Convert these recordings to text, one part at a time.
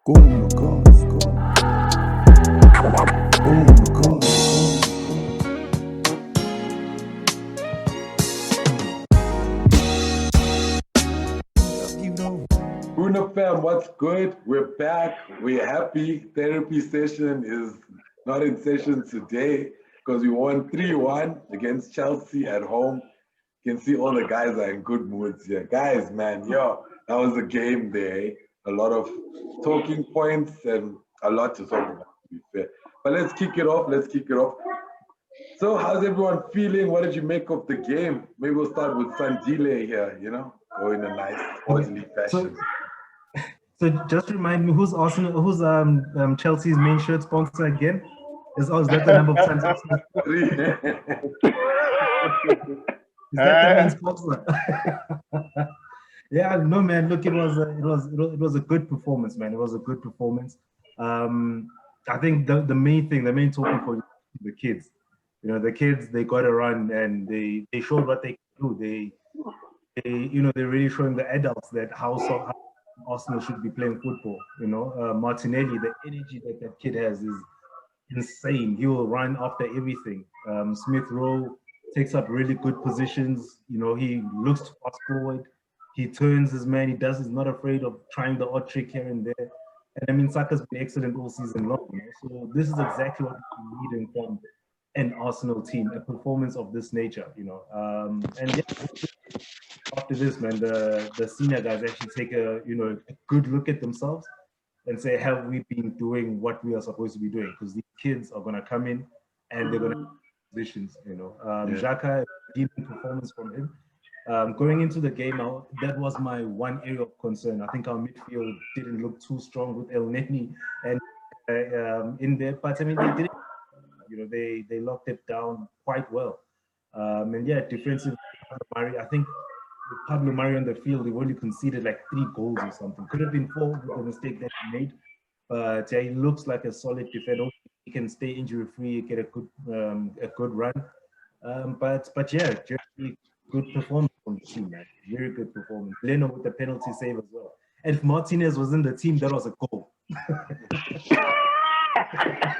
Khumo, Fam, what's good? We're back. We're happy. Therapy session is not in session today because we won 3-1 against Chelsea at home. You can see all the guys are in good moods here. Guys, man, that was a game there. A lot of talking points and a lot to talk about, to be fair. But let's kick it off. So, how's everyone feeling? What did you make of the game? Maybe we'll start with Sandile here, go in a nice, orderly fashion. So just remind me, who's Chelsea's main shirt sponsor again? Is that the number of times Arsenal? Is that the main sponsor? Yeah, no, man. Look, it was a good performance, man. It was a good performance. I think the main talking point, the kids. The kids, they got a run and they showed what they can do. They're really showing the adults that how Arsenal should be playing football. Martinelli, the energy that kid has is insane. He will run after everything. Smith Rowe takes up really good positions. He looks to pass forward. He turns his man. He's not afraid of trying the odd trick here and there. And I mean, Saka's been excellent all season long. So this is exactly what we're needing from an Arsenal team, a performance of this nature. And yeah, after this, man, the senior guys actually take a good look at themselves and say, have we been doing what we are supposed to be doing? Because these kids are gonna come in and they're gonna positions. Xhaka, decent performance from him. Going into the game now, that was my one area of concern. I think our midfield didn't look too strong with El Neni and in there, but I mean they did. They locked it down quite well. And yeah, defensive, I think with Pablo Mari on the field, they've only conceded like 3 goals or something. Could have been 4 with the mistake that he made. But he looks like a solid defender. He can stay injury free, get a good run. But yeah, generally good performance from the team, man. Very good performance. Leno with the penalty save as well. And if Martinez was in the team, that was a goal.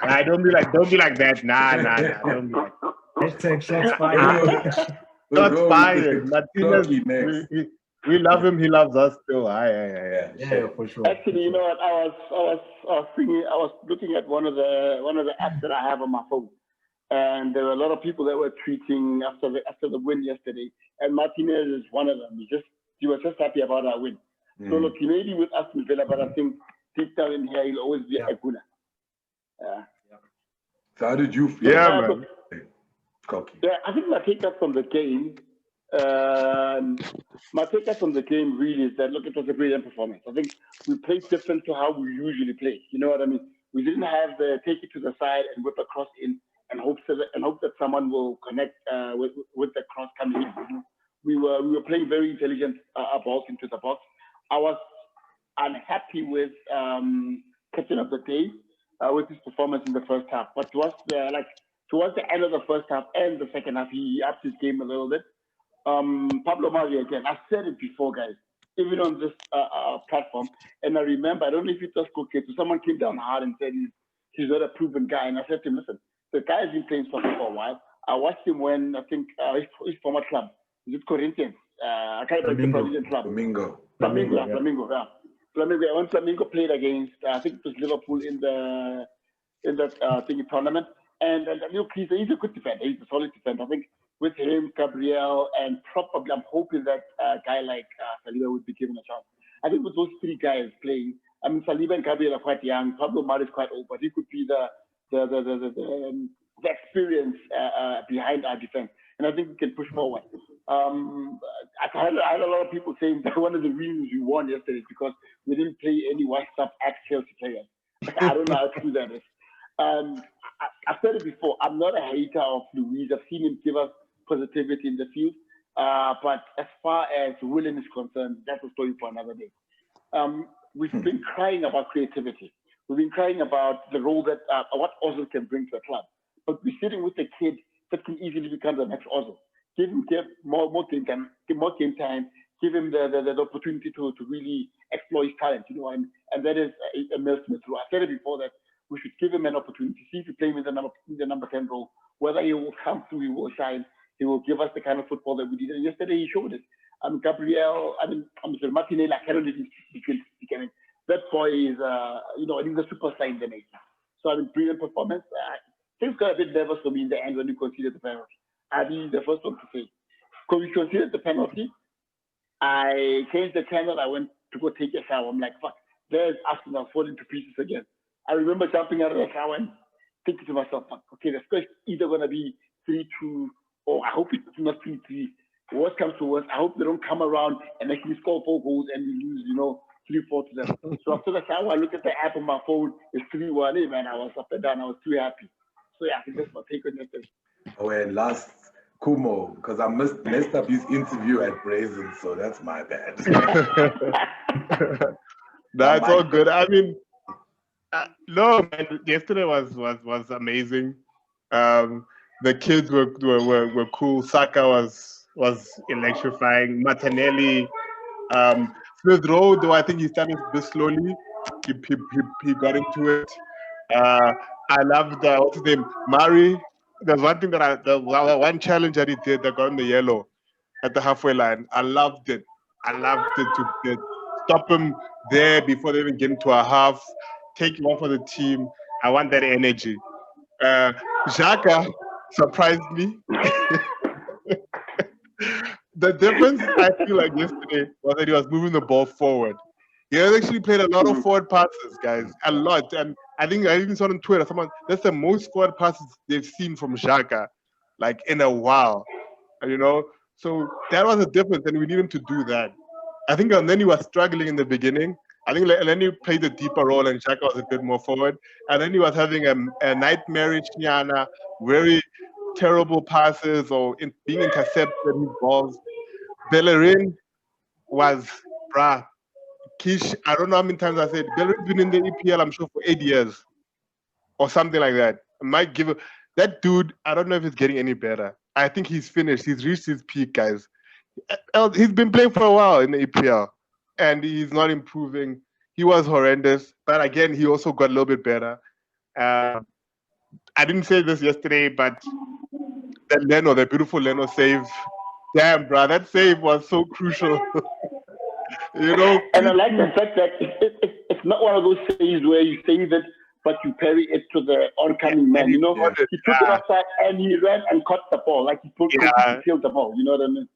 Nah, don't be like that. Nah, don't be like that. Hashtag shots fired. Shots fired. Martinez, we love him. He loves us still. Yeah, for sure. Actually, you know what? I was looking at one of the apps that I have on my phone, and there were a lot of people that were tweeting after the win yesterday, and Martinez is one of them. He was just happy about our win. So look, he may be with Aston Villa, but I think deep down in here, he'll always be a Guna. So how did you feel? Yeah, man. Yeah, I think my take-up from the game, really is that, look, it was a brilliant performance. I think we played different to how we usually play. You know what I mean? We didn't have the take it to the side and whip a cross in and hope that someone will connect with the cross coming in. We were playing very intelligent balls into the box. I was unhappy with catching up the day with his performance in the first half, but towards the end of the first half and the second half, he upped his game a little bit. Pablo Mari again, I said it before, guys, even on this platform, and I remember, I don't know if it was Koke, so someone came down hard and said he's not a proven guy, and I said to him, listen, the guy's been playing soccer for a while. I watched him when, I think, his former club, is it Corinthians? I can't remember the Brazilian club. Flamengo, yeah. Flamengo, when Flamengo played against, I think it was Liverpool in that tournament, and look, he's a good defender. He's a solid defender. I think with him, Gabriel, and probably I'm hoping that a guy like Saliba would be given a chance. I think with those 3 guys playing, I mean, Saliba and Gabriel are quite young. Pablo Mari is quite old, but he could be the experience behind our defense, and I think we can push forward. I had a lot of people saying that one of the reasons we won yesterday is because we didn't play any washed-up ex-Chelsea players. I don't know how true that is. I've said it before, I'm not a hater of Luis. I've seen him give us positivity in the field. But as far as Willian is concerned, that's a story for another day. We've been crying about creativity. We've been crying about the role that what Ozil can bring to a club. But we're sitting with a kid that can easily become the next Ozil. Give him more game time, give him the opportunity to really explore his talent, you know, and that is Emil Smith Rowe. I said it before that we should give him an opportunity, see if he play with the number 10 role, whether he will come through, he will shine, he will give us the kind of football that we did. And yesterday he showed it. Martinez, I cannot even speak. I mean, that boy is, you know, he's a superstar in the nation. So I mean, brilliant performance. Things got a bit nervous for me in the end when we conceded the penalty. I'll be the first one to say. Because we conceded the penalty, I changed the channel. I went to go take a shower. I'm like, fuck, there's Arsenal falling to pieces again. I remember jumping out of the shower and thinking to myself, fuck, okay, the score is either going to be 3-2 or I hope it's not 3-3. Worst comes to worst, I hope they don't come around and actually score 4 goals and we lose, you know, 3-4 to them. So after the shower, I look at the app on my phone, it's 3-1. Hey, man, I was up and down. I was too happy. So yeah, I think that's my take on that. Oh, and last, Khumo, because I messed up his interview at Brazen, so that's my bad. That's all good. I mean, no, man, yesterday was amazing. The kids were cool. Saka was electrifying. Martinelli, Smith Rowe, though I think he started a bit slowly. He got into it. I loved what's his name, Murray. There's one thing one challenge that he did that got him the yellow at the halfway line. I loved it. To stop him there before they even get into a half, take him off of the team. I want that energy. Saka surprised me. The difference I feel like yesterday was that he was moving the ball forward. He has actually played a lot of forward passes, guys, a lot. And I think I even saw on Twitter, that's the most forward passes they've seen from Saka, like in a while. You know, so that was a difference, and we need him to do that. I think, and then he was struggling in the beginning. I think, and then he played a deeper role, and Saka was a bit more forward. And then he was having a nightmarish Nyana, very terrible passes or being intercepted his balls. Bellerin was, Kish, I don't know how many times I said, Bellerin's been in the EPL, I'm sure, for 8 years or something like that. I might give that dude, I don't know if he's getting any better. I think he's finished. He's reached his peak, guys. He's been playing for a while in the EPL, and he's not improving. He was horrendous, but again, he also got a little bit better. I didn't say this yesterday, but the beautiful Leno save, damn, bro, that save was so crucial. You know, and I like the fact that it's not one of those saves where you save it, but you parry it to the oncoming man. You know, he took it outside and he ran and caught the ball, like he killed the ball. You know what I mean?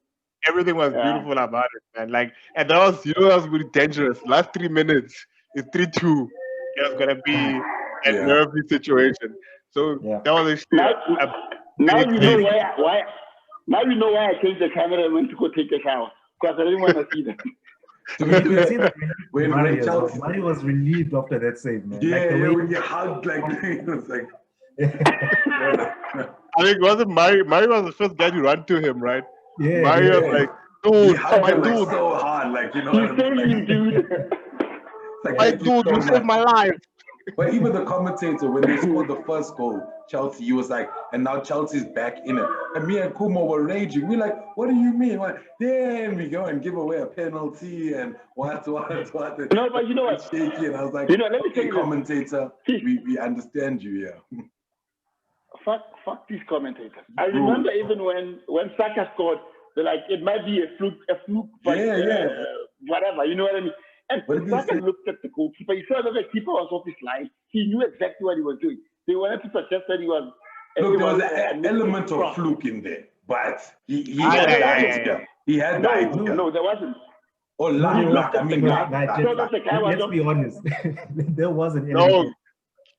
Everything was beautiful about it, man. Like, and that was really dangerous. Last 3 minutes, it's 3-2. It was gonna be a nervy situation. So that was now you know why. Now you know why I changed the camera and went to go take a shower, because I didn't want to see that. You can see that when Murray was relieved after that save, man. Yeah, like the way when you hugged, like, it was like. I think wasn't Murray was the first guy to run to him, right? Yeah. Murray was like, dude, my dude, so hard, like, you know. Dude. Like, my dude, you saved my life. But even the commentator, when they scored the first goal, Chelsea, he was like, and now Chelsea's back in it. And me and Khumo were raging. We're like, what do you mean? Like, then we go and give away a penalty and what? No, but you know what? Shaky. And I was like, you know, let me tell you, commentator, we understand you, yeah. Fuck these commentators. I remember even when Saka scored, they're like, it might be a fluke, but whatever, you know what I mean? And Saka looked at the goalkeeper. He saw that the keeper was off his line. He knew exactly what he was doing. They wanted to suggest that he was. Look, there was an element of fluke in there, but he had the idea. He had the idea. No, there wasn't. Oh, luck. I mean, luck. Let's be honest. There was an element.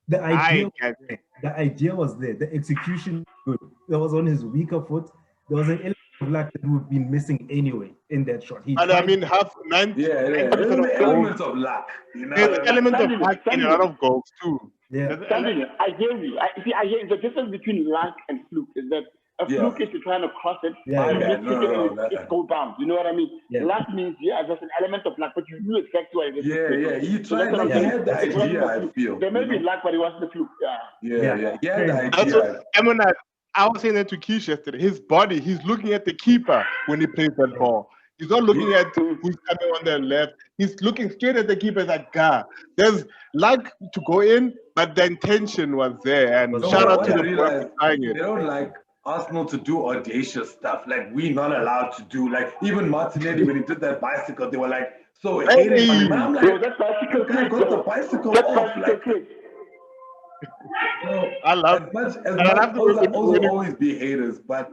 The idea was there. The execution was good. That was on his weaker foot. There was an element of luck that would have been missing anyway in that shot. I mean, there's an element of luck. You know? There's an element of luck in a lot of goals too. Yeah. I hear you. I hear the difference between luck and fluke is that a fluke is you're trying to cross it, it goes down. You know what I mean? Yeah. Luck means there's an element of luck, but you knew exactly what it was. Yeah. He tried. He had the idea. I feel there may be luck, but it wasn't the fluke. Yeah. He had the idea. I was saying that to Kish yesterday. His body, he's looking at the keeper when he plays that ball. He's not looking at who's coming on the left. He's looking straight at the keeper like, God, there's luck to go in, but the intention was there. And shout out to the boys for trying it. They don't like Arsenal to do audacious stuff like we're not allowed to do. Like even Martinelli, when he did that bicycle, they were like so hating on him. I'm like, bro, that bicycle guy got the bicycle off. Like, I love also always be haters, but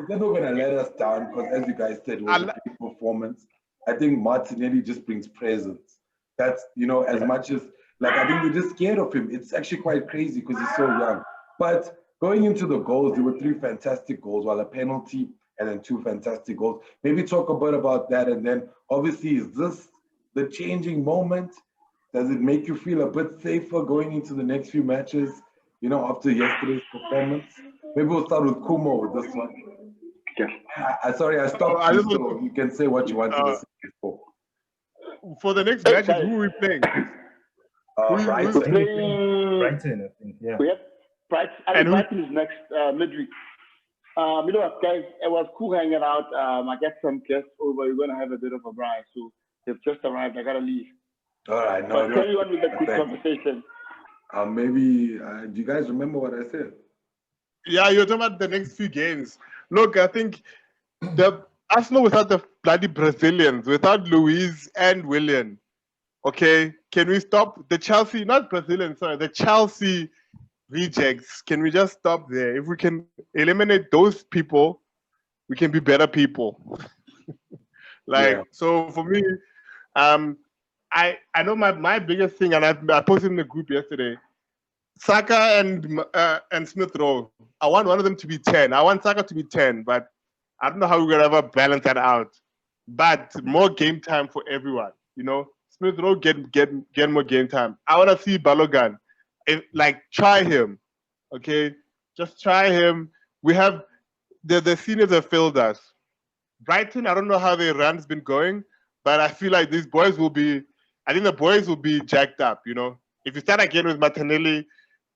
they're not gonna let us down because, as you guys said, it was a great performance. I think Martinelli just brings presence. That's, you know, as much as like I think they're just scared of him. It's actually quite crazy because he's so young. But going into the goals, there were 3 fantastic goals, while a penalty and then 2 fantastic goals. Maybe talk a bit about that, and then obviously, is this the changing moment? Does it make you feel a bit safer going into the next few matches, you know, after yesterday's performance? Maybe we'll start with Khumo with this one. Yeah. Sorry, I stopped you, so you can say what you want to say before. For the next matches, who are we playing? Brighton. Brighton, I think, yeah. We have Brighton, and Brighton is next midweek. You know what, guys? It was cool hanging out. I got some guests over. We're going to have a bit of a bride, so they've just arrived. I got to leave. All right, no. Carry on with the good conversation. Maybe, do you guys remember what I said? Yeah, you're talking about the next few games. Look, I think the Arsenal without the bloody Brazilians, without Luiz and Willian, okay, can we stop the Chelsea, not Brazilians, sorry, the Chelsea rejects? Can we just stop there? If we can eliminate those people, we can be better people. So for me, I know my biggest thing, and I posted in the group yesterday, Saka and Smith Rowe. I want one of them to be 10. I want Saka to be 10, but I don't know how we're gonna ever balance that out. But more game time for everyone, you know. Smith Rowe get more game time. I want to see Balogun, try him, okay? Just try him. We have the seniors have failed us. Brighton, I don't know how their run's been going, but I feel like these boys will be. I think the boys will be jacked up, you know. If you start again with Martinelli,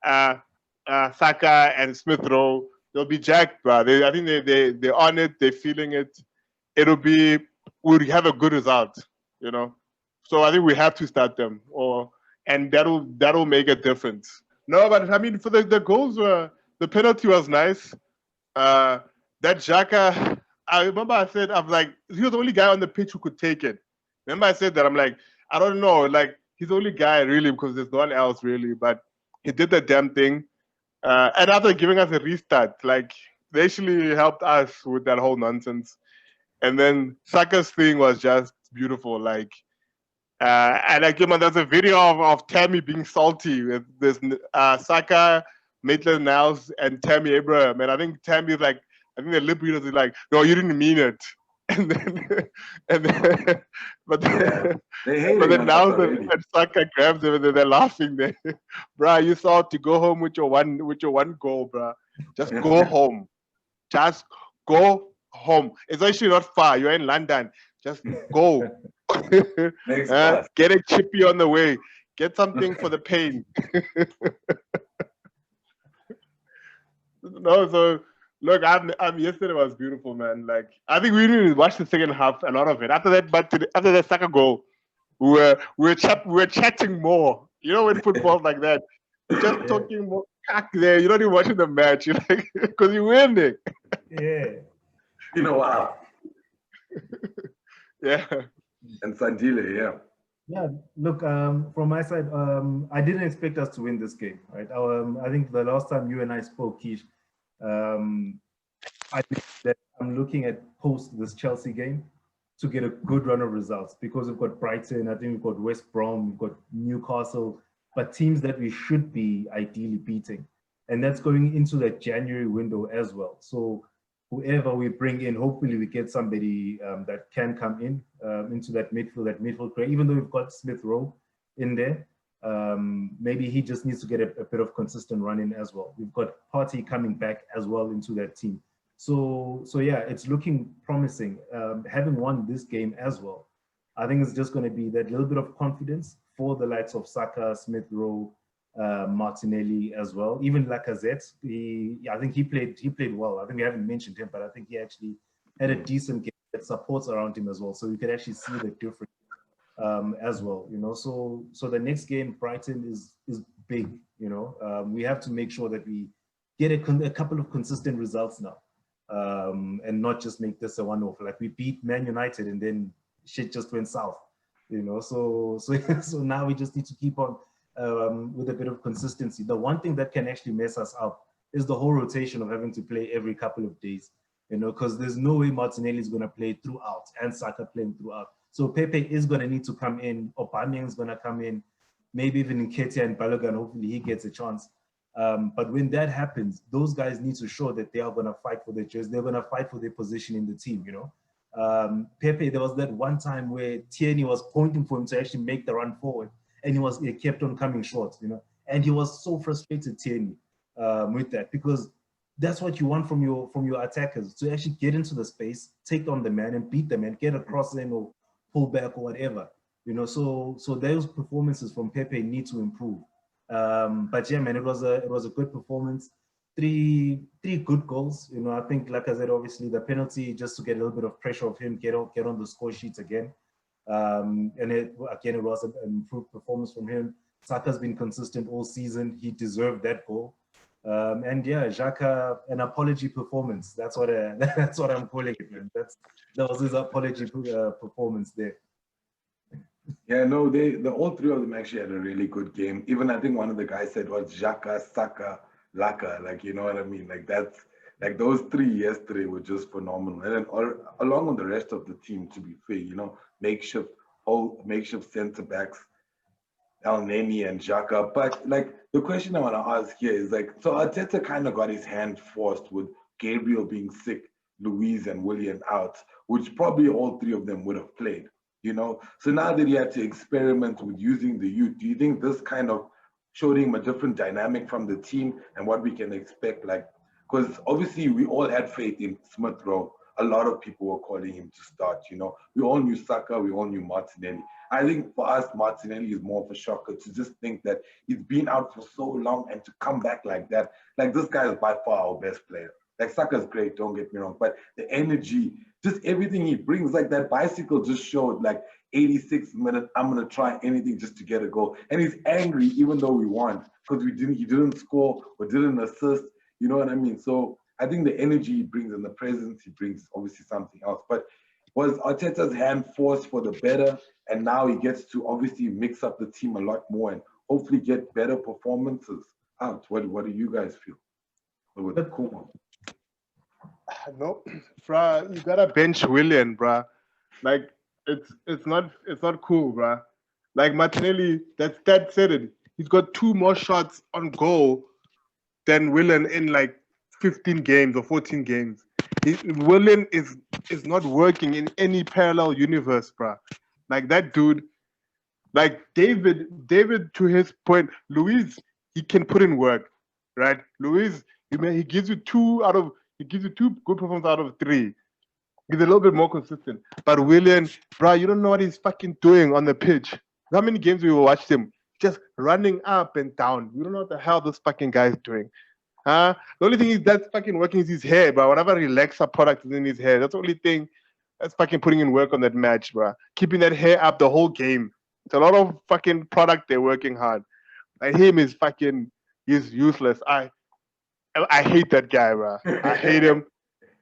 Saka, and Smith Rowe, they'll be jacked, bro. I think they're on it, they're feeling it. We'll have a good result, you know. So I think we have to start them, and that'll make a difference. No, but I mean, for the goals, the penalty was nice. That Xhaka, I remember I said, I'm like, he was the only guy on the pitch who could take it. Remember I said that, I'm like, I don't know, like, he's the only guy really because there's no one else really, but he did the damn thing. And after giving us a restart, like, they actually helped us with that whole nonsense. And then Saka's thing was just beautiful, like, and like, there's a video of Tammy being salty with this Saka, Maitland-Niles, and Tammy Abraham. And I think Tammy's like, I think the lip readers is like, no, you didn't mean it. But then now and Saka grabs him and they're laughing there. Bruh, you thought to go home with your one goal, bruh. Just go home. Just go home. It's actually not far. You're in London. Just go. Get a chippy on the way. Get something for the pain. No, so look, yesterday was beautiful, man. Like, I think we didn't watch the second half, a lot of it. After that Saka goal, we were chatting more. You know, when football like that, you're just talking more there. You're not even watching the match. You're like, because you're winning. Yeah. You know, wow. Yeah. And Sandile, yeah. Yeah, look, from my side, I didn't expect us to win this game, right? I think the last time you and I spoke, Kish, I think that I'm looking at post this Chelsea game to get a good run of results because we've got Brighton, I think we've got West Brom, we've got Newcastle, but teams that we should be ideally beating. And that's going into that January window as well. So whoever we bring in, hopefully we get somebody that can come in into that midfield player, even though we've got Smith Rowe in there. Maybe he just needs to get a bit of consistent run in as well. We've got Partey coming back as well into that team. So yeah, it's looking promising. Having won this game as well, I think it's just going to be that little bit of confidence for the likes of Saka, Smith Rowe, Martinelli as well. Even Lacazette, I think he played well. I think we haven't mentioned him, but I think he actually had a decent game had supports around him as well. So you could actually see the difference as well, you know. So the next game, Brighton, is big, you know. We have to make sure that we get a couple of consistent results now, and not just make this a one-off. Like we beat Man United and then shit just went south, you know. So now we just need to keep on with a bit of consistency. The one thing that can actually mess us up is the whole rotation of having to play every couple of days, you know, because there's no way Martinelli is going to play throughout and Saka playing throughout. So Pepe is going to need to come in. Aubameyang is going to come in, maybe even Nketiah and Balogun. Hopefully he gets a chance. But when that happens, those guys need to show that they are going to fight for their jersey. They're going to fight for their position in the team, you know. Pepe, there was that one time where Tierney was pointing for him to actually make the run forward, and he kept on coming short, you know. And he was so frustrated, Tierney, with that, because that's what you want from your attackers, to actually get into the space, take on the man and beat the man, get across in or pull back or whatever, you know. So those performances from Pepe need to improve. But yeah, man, it was a good performance. Three good goals, you know. I think, like I said, obviously the penalty, just to get a little bit of pressure of him, get on the score sheets again. And it was an improved performance from him. Saka's been consistent all season. He deserved that goal. And yeah, Xhaka, an apology performance. That's what I'm calling it, man. That was his apology performance there. Yeah, no, all three of them actually had a really good game. Even I think one of the guys said was Xhaka, Saka, Laka. Like, you know what I mean? Like that's like those three yesterday were just phenomenal. And then along with the rest of the team, to be fair, you know, makeshift center backs, El Neni and Xhaka. But like the question I want to ask here is like, so Arteta kind of got his hand forced with Gabriel being sick, Luiz and Willian out, which probably all three of them would have played, you know. So now that he had to experiment with using the youth, do you think this kind of showed him a different dynamic from the team and what we can expect? Like, because obviously we all had faith in Smith Rowe. A lot of people were calling him to start, you know. We all knew Saka, we all knew Martinelli. I think for us, Martinelli is more of a shocker to just think that he's been out for so long and to come back like that. Like, this guy is by far our best player. Like, Saka's great, don't get me wrong, but the energy, just everything he brings, like that bicycle just showed, like 86 minutes, I'm going to try anything just to get a goal. And he's angry even though we won because he didn't score or didn't assist, you know what I mean? So I think the energy he brings and the presence he brings is obviously something else. But was Arteta's hand forced for the better? And now he gets to obviously mix up the team a lot more and hopefully get better performances out. What do you guys feel? With Khumo? No, bruh, you gotta bench Willian, bruh. Like it's not cool, bruh. Like Martinelli, that said it. He's got 2 more shots on goal than Willian in like 15 games or 14 games. Willian is not working in any parallel universe, bruh. Like that dude, like David, to his point, Luiz, he can put in work, right? Luiz, he gives you 2 good performances out of 3. He's a little bit more consistent. But Willian, bro, you don't know what he's fucking doing on the pitch. How many games we watched him just running up and down? You don't know what the hell this fucking guy is doing. The only thing that's fucking working is his hair, bro. Whatever relaxer product is in his hair, that's the only thing that's fucking putting in work on that match, bro. Keeping that hair up the whole game. It's a lot of fucking product they're working hard. Like him is fucking, he's useless. I hate that guy, bro. I hate him.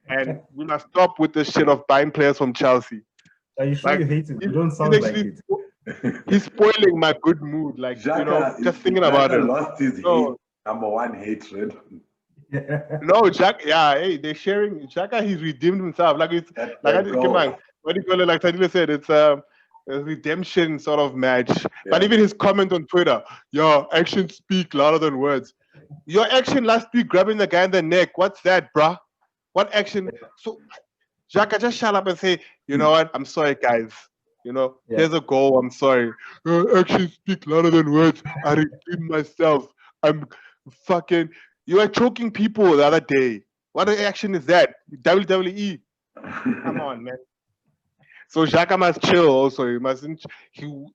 And we must stop with this shit of buying players from Chelsea. Are you sure you hate him? You don't sound like it. He's spoiling my good mood. Like, Xhaka, you know, just thinking about it. Lost his hate, number 1 hatred. No, Xhaka, yeah, hey, they're sharing. Xhaka, he's redeemed himself. Like, it's what do you call it? Like Sandile said, it's a redemption sort of match. Yeah. But even his comment on Twitter, your actions speak louder than words. Your action last week grabbing the guy in the neck, what's that, bruh? What action? So, Xhaka, just shut up and say, you know what? I'm sorry, guys. You know, here's a goal. I'm sorry. Actions speak louder than words. I redeemed myself. I'm fucking. You were choking people the other day. What action is that? WWE. Come on, man. So Xhaka must chill. Also, he mustn't.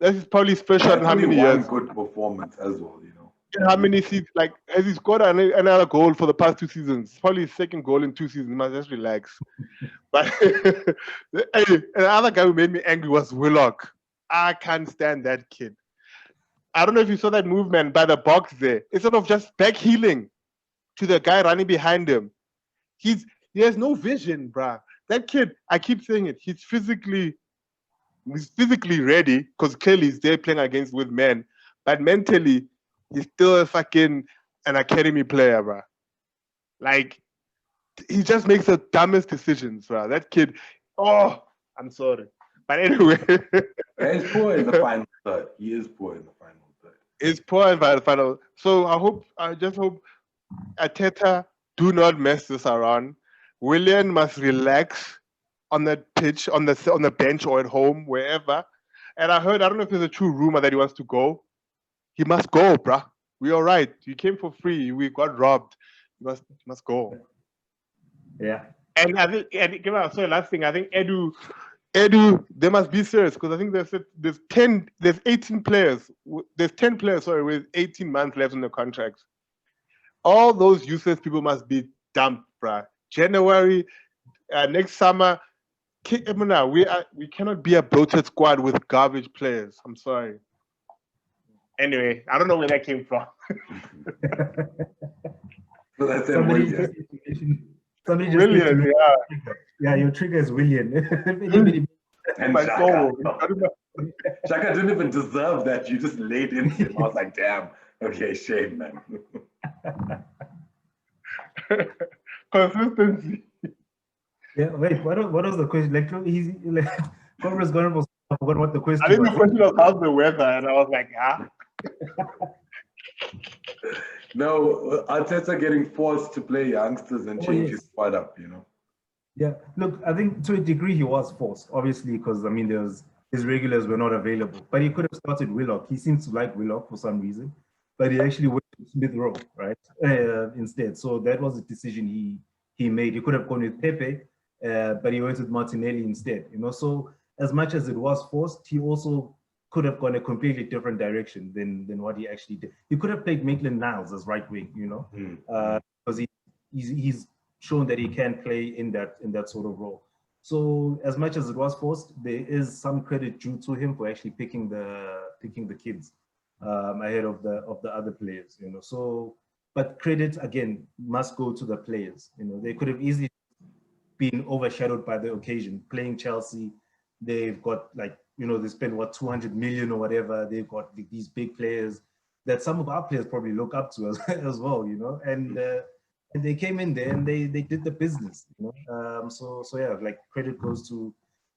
This is probably his first shot in how many years? Good performance as well, you know. how many seasons? Like, has he scored another goal for the past 2 seasons? Probably his second goal in 2 seasons. He must just relax. But hey, another guy who made me angry was Willock. I can't stand that kid. I don't know if you saw that movement by the box there. Instead of just back healing to the guy running behind him, he has no vision, bruh. That kid, I keep saying it, he's physically ready because clearly he's there playing against with men, but mentally he's still a fucking an academy player, bruh. Like, he just makes the dumbest decisions, bruh. That kid, oh, I'm sorry. But anyway. He's poor in the final third. He is poor in the final third. He's poor in the final. So I just hope Arteta do not mess this around. Willian must relax on the pitch, on the bench or at home, wherever. And I don't know if there's a true rumor that he wants to go. He must go, bruh. We all right. You came for free. We got robbed. You must go. Yeah. And I think, sorry, last thing, I think Edu, they must be serious because I think there's 18 players. There's 10 players, sorry, with 18 months left in the contracts. All those useless people must be dumped, bruh. January, next summer, we cannot be a bloated squad with garbage players. I'm sorry. Anyway, I don't know where that came from. So that's Somebody just William, yeah. Yeah, your trigger is William. And My Shaka. soul. Shaka didn't even deserve that. You just laid into him. I was like, damn. Okay, shame, man. Consistency. Yeah, wait, what was the question? Like, Cobra's gone for, I forgot what the question I think was. the question was how's the weather, and I was like, No, Arteta getting forced to play youngsters and change his squad up, you know. Yeah, look, I think to a degree he was forced, obviously, because I mean, his regulars were not available. But he could have started Willock. He seems to like Willock for some reason, but he actually went to Smith Rowe, right? Instead. So that was a decision he made. He could have gone with Pepe, but he went with Martinelli instead. You know, so as much as it was forced, he also could have gone a completely different direction than what he actually did. He could have played Maitland-Niles as right wing, you know, because he's shown that he can play in that sort of role. So as much as it was forced, there is some credit due to him for actually picking the kids ahead of the other players, you know. So, but credit again must go to the players. You know, they could have easily been overshadowed by the occasion. Playing Chelsea, they've got like, you know, they spend what 200 million or whatever. They've got these big players that some of our players probably look up to as well, you know. And they came in there and they did the business, you know. So yeah, like credit goes to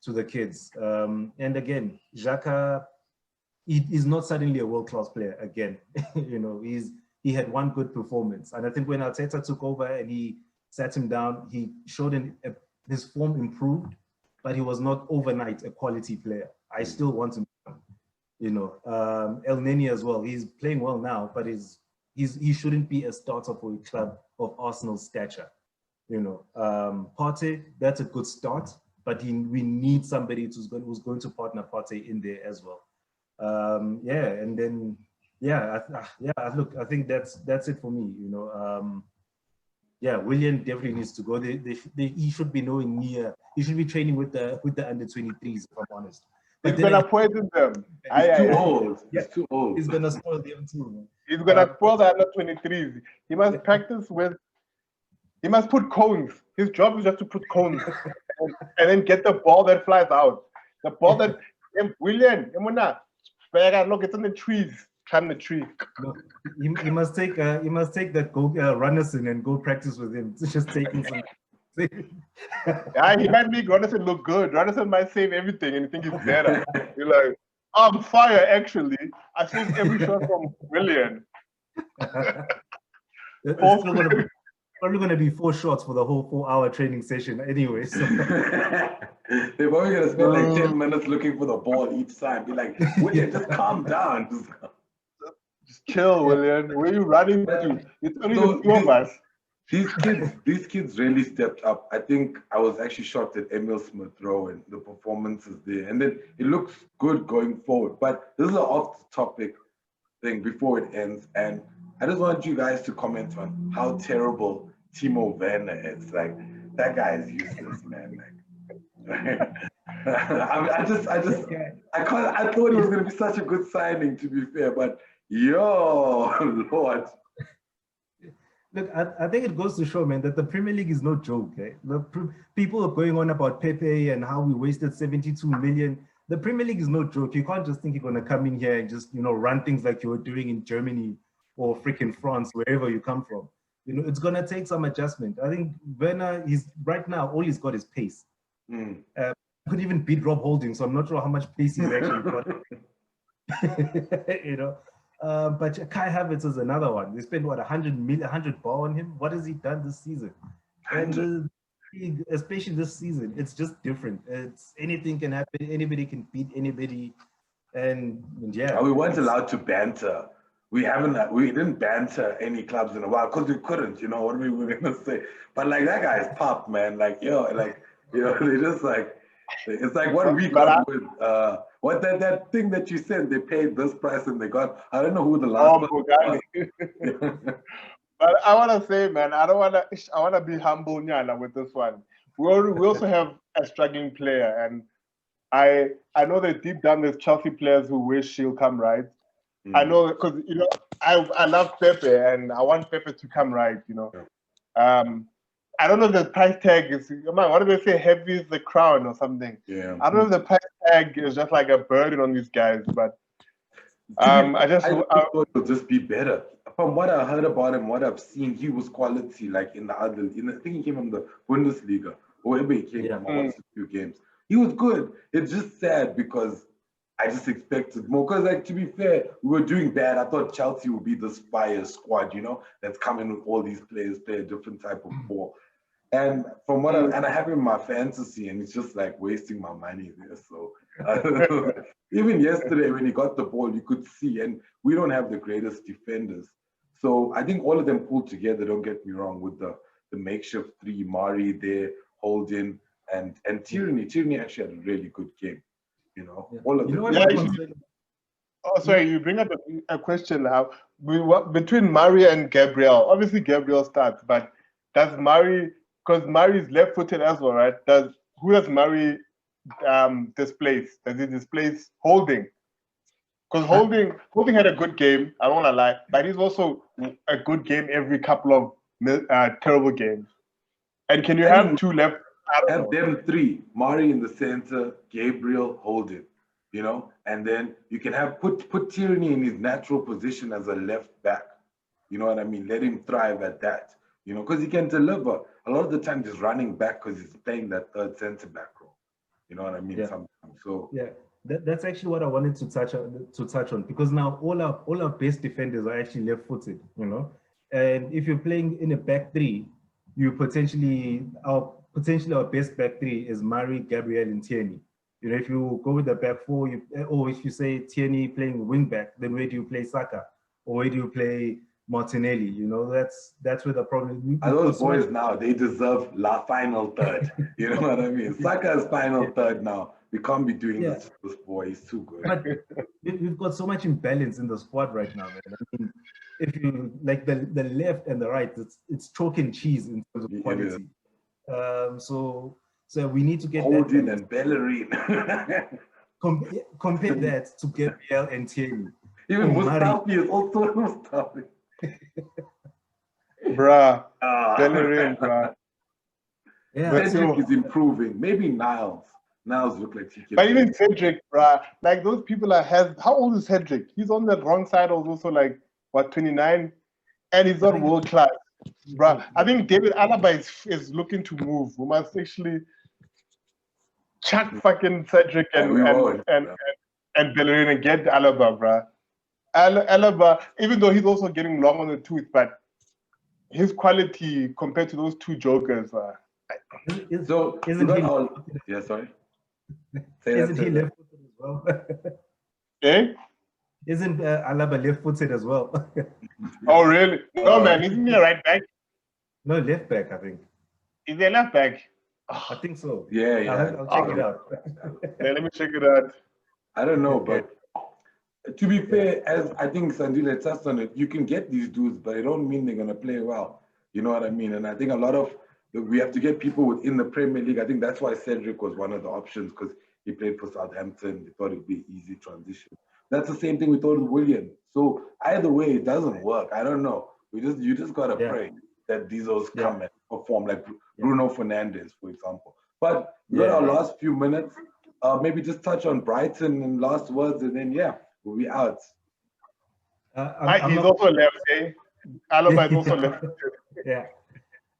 the kids. And again, Xhaka, he's not suddenly a world-class player again. You know, he had one good performance, and I think when Arteta took over and he sat him down, he showed his form improved, but he was not overnight a quality player. I still want him, you know. El Neni as well. He's playing well now, but he shouldn't be a starter for a club of Arsenal's stature. You know, Partey, that's a good start, but we need somebody who's going to partner Partey in there as well. Yeah, and then look, I think that's it for me. You know, yeah, Willian definitely needs to go. He should be nowhere near. He should be training with the under 23s, if I'm honest. But he's gonna poison them. He's too old. He's too old. He's gonna spoil them too, man. He's gonna spoil the under 23s. He must practice with. He must put cones. His job is just to put cones and then get the ball that flies out. The ball that Willian, look, it's in the trees. Climb the tree. No, he must take that Runnison and go practice with him. It's just taking some. Yeah, he might make Runnison look good. Runnison might save everything and you think he's better. You're like, I'm fire actually. I saved every shot from Willian. It's probably going to be 4 shots for the whole 4-hour training session anyway. So. They're probably going to spend like 10 minutes looking for the ball each time. Be like, William, just calm down. Just chill, William. Where are you running to? It's only the 2 of us. These kids really stepped up. I think I was actually shocked at Emil Smith Rowe and the performances there. And then it looks good going forward. But this is an off-topic thing before it ends. And I just want you guys to comment on how terrible Timo Werner is. Like, that guy is useless, man. Like, I thought it was going to be such a good signing, to be fair, but yo, Lord. Look, I think it goes to show, man, that the Premier League is no joke. Eh? People are going on about Pepe and how we wasted 72 million. The Premier League is no joke. You can't just think you're going to come in here and just, run things like you were doing in Germany or freaking France, wherever you come from. It's going to take some adjustment. I think Werner, right now, all he's got is pace. Could even beat Rob Holding, so I'm not sure how much pace he's actually got. But Kai Havertz is another one. They spent 100 ball on him. What has he done this season? And especially this season, it's just different. It's anything can happen. Anybody can beat anybody, and yeah. We weren't allowed to banter. We didn't banter any clubs in a while because we couldn't. You know what we were gonna say? But like that guy's popped, man. Like they just like. It's like what we got with what that thing that you said they paid this price and they got. I don't know who the last one was. But I want to say, man, I want to be humble, Nyana, with this one. We also have a struggling player, and I know that deep down there's Chelsea players who wish he'll come right. I know because I love Pepe and I want Pepe to come right. I don't know if the price tag is, what do they say, heavy is the crown or something? Yeah. I don't know if the price tag is just like a burden on these guys, but I thought it would just be better. From what I heard about him, what I've seen, he was quality like in the other, I think he came from the Bundesliga, or wherever he came from, I watched a few games. He was good. It's just sad because I just expected more. Because like, to be fair, we were doing bad. I thought Chelsea would be this fire squad, that's coming with all these players, play a different type of ball. And from what I have in my fantasy, and it's just like wasting my money there. So even yesterday when he got the ball, you could see, and we don't have the greatest defenders. So I think all of them pulled together. Don't get me wrong, with the makeshift three, Mari there, Holding, and Tierney. Tierney actually had a really good game. All of them. Oh, sorry, you bring up a question now. Between Mari and Gabriel, obviously Gabriel starts, but does Mari? Because Murray is left-footed as well, right? Who does Murray displace? Does he displace Holding? Because Holding had a good game, I don't want to lie, but he's also a good game every couple of terrible games. And can you have two left? Have them three, Murray in the center, Gabriel, Holding, and then you can have put Tierney in his natural position as a left back. You know what I mean? Let him thrive at that. Because he can deliver. A lot of the time he's running back because he's playing that third center back role. You know what I mean? Yeah. Sometimes. So yeah, that's actually what I wanted to touch on because now all our best defenders are actually left-footed. And if you're playing in a back three, our best back three is Mari, Gabriel, and Tierney. If you go with the back four, or if you say Tierney playing wing back, then where do you play Saka, or where do you play Martinelli? That's where the problem. Those boys now, they deserve final third. You know what I mean? Saka is final third now. We can't be doing this to this boy. He's too good. But we've got so much imbalance in the squad right now, man. I mean, if you like the left and the right, it's chalk and cheese in terms of quality. So we need to get Holding and Bellerin. Compare that to Gabriel and Tierney. Even Mustafi is also Mustafi. Bruh, Bellerin, bruh. Yeah, Cedric is improving. Maybe Niles look like he can. But even Cedric, bruh, like those people how old is Cedric? He's on the wrong side of also like 29, and he's not world class, bruh. I think David Alaba is looking to move. We must actually chuck fucking Cedric and Bellerin and get Alaba, bruh. Alaba, even though he's also getting long on the tooth, but his quality compared to those two jokers. Isn't he? Yeah, sorry. Isn't he left-footed as well? Eh? Isn't Alaba left-footed as well? Oh, really? No, man. Isn't he a right back? No, left back, I think. Is he a left back? I think so. Yeah. I'll check it out. Yeah, let me check it out. I don't know, but To be fair, as I think Sandile touched on it, you can get these dudes, but it don't mean they're gonna play well. You know what I mean? And I think a lot of we have to get people within the Premier League. I think that's why Cedric was one of the options because he played for Southampton. They thought it'd be easy transition. That's the same thing we thought with William. So either way, it doesn't work. I don't know. You just gotta pray that these come and perform like Bruno Fernandes, for example. But we got our last few minutes. Maybe just touch on Brighton and last words, and then we'll be out. He's also left, eh? Alaba is also left. Yeah.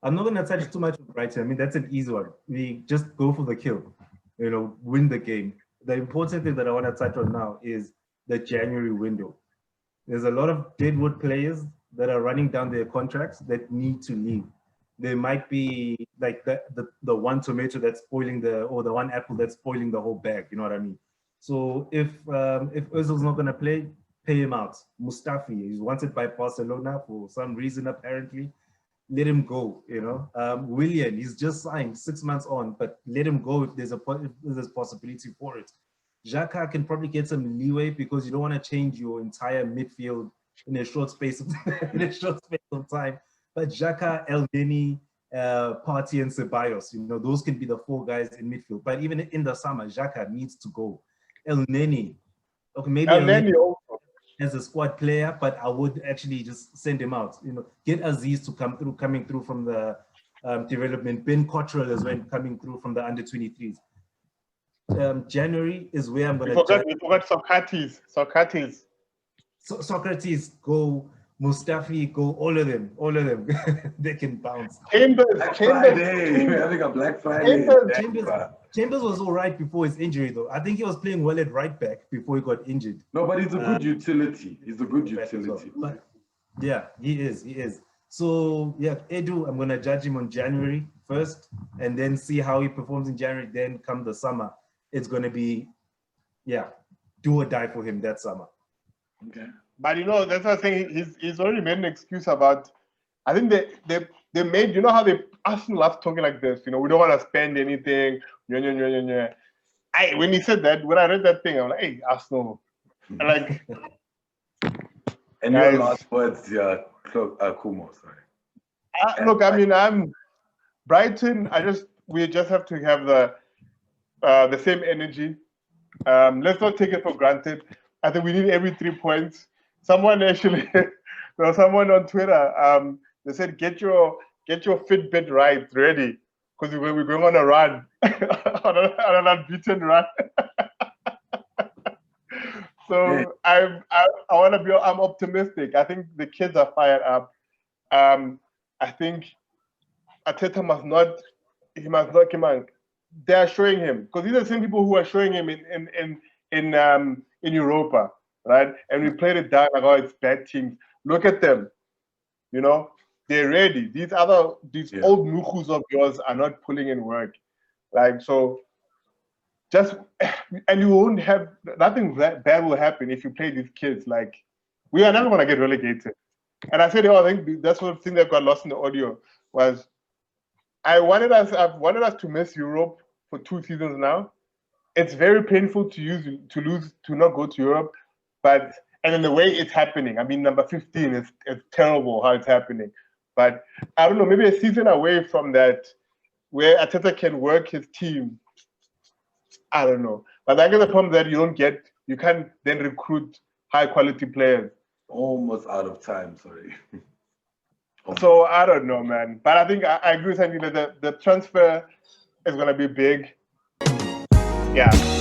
I'm not going to touch too much on Brighton. I mean, that's an easy one. We just go for the kill, win the game. The important thing that I want to touch on now is the January window. There's a lot of deadwood players that are running down their contracts that need to leave. There might be like the one tomato that's spoiling the one apple that's spoiling the whole bag. You know what I mean? So if Ozil's not going to play, pay him out. Mustafi is wanted by Barcelona for some reason apparently. Let him go, Willian, he's just signed 6 months on, but let him go if there's a possibility for it. Xhaka can probably get some leeway because you don't want to change your entire midfield in a short space of time. But Xhaka, El Neni, Partey, and Ceballos, those can be the 4 guys in midfield. But even in the summer, Xhaka needs to go. El Neni, okay, maybe El Neni as a squad player, but I would actually just send him out. Get Aziz to coming through from the development. Ben Cottrell as well coming through from the under-23s. January is where I'm going to... We forgot Socrates. Socrates, go. Mustafi, go. All of them. They can bounce. Chambers. We're having a Black Friday. Chambers was all right before his injury, though. I think he was playing well at right back before he got injured. No, but he's a good utility. He's a good utility. Well. But yeah, he is. So yeah, Edu, I'm gonna judge him on January 1st, and then see how he performs in January. Then come the summer, it's gonna be, do or die for him that summer. Okay. But that's what I'm saying. He's already made an excuse about. I think they made. How Arsenal loves talking like this. We don't want to spend anything. When he said that, when I read that thing, I'm like, hey, Arsenal. And and your last words, Khumo, sorry. Look, I mean, I'm Brighton. We just have to have the same energy. Let's not take it for granted. I think we need every 3 points. Someone actually, there was someone on Twitter. They said, get your Fitbit ready, because we're going on a run, on an unbeaten run. So I'm optimistic. I think the kids are fired up. I think Arteta must not come on. They are showing him, because these are the same people who are showing him in Europa, right? And we played it down like, oh, it's bad teams. Look at them, they're ready. These old nukhus of yours are not pulling in work, so. And you won't have nothing bad will happen if you play these kids. We are never gonna get relegated. And I said, I think that's one thing that got lost in the audio was I've wanted us to miss Europe for 2 seasons now. It's very painful to not go to Europe, and in the way it's happening. I mean, number 15 is terrible how it's happening. But I don't know, maybe a season away from that, where Arteta can work his team. I don't know. But I guess the problem that you can't then recruit high quality players. Almost out of time, sorry. So I don't know, man. But I think I agree with you that the transfer is gonna be big. Yeah.